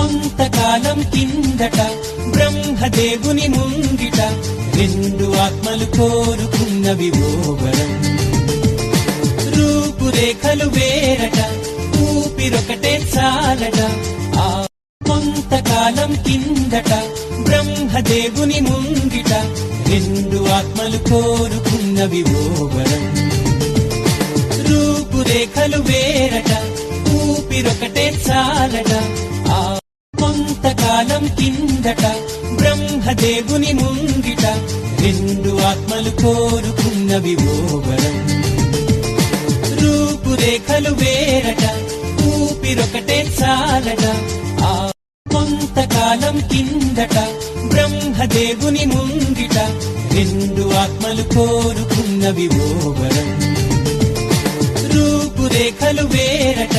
కొంతకాలం కిందట బ్రహ్మదేవుని ముంగిట రెండు ఆత్మలు కోరుకున్నవి ఓ వరం. రూపురేఖలు వేరట, ఊపిరొకటే చాలట. ఆ కొంతకాలం కిందట బ్రహ్మదేవుని ముంగిట రెండు ఆత్మలు కోరుకున్నవి ఓ వరం. రూపురేఖలు వేరట, ఊపిరొకటే చాలట. ఆ కొంతకాలం కిందట బ్రహ్మదేవుని ముంగిట రెండు ఆత్మలు కోరుకున్నవి ఓ వరం. రూపురేఖలు వేరట, ఊపిరొకటే చాలట. ఆ కొంతకాలం కిందట బ్రహ్మదేవుని ముంగిట రెండు ఆత్మలు కోరుకున్నవి ఓ వరం. రూపురేఖలు వేరట,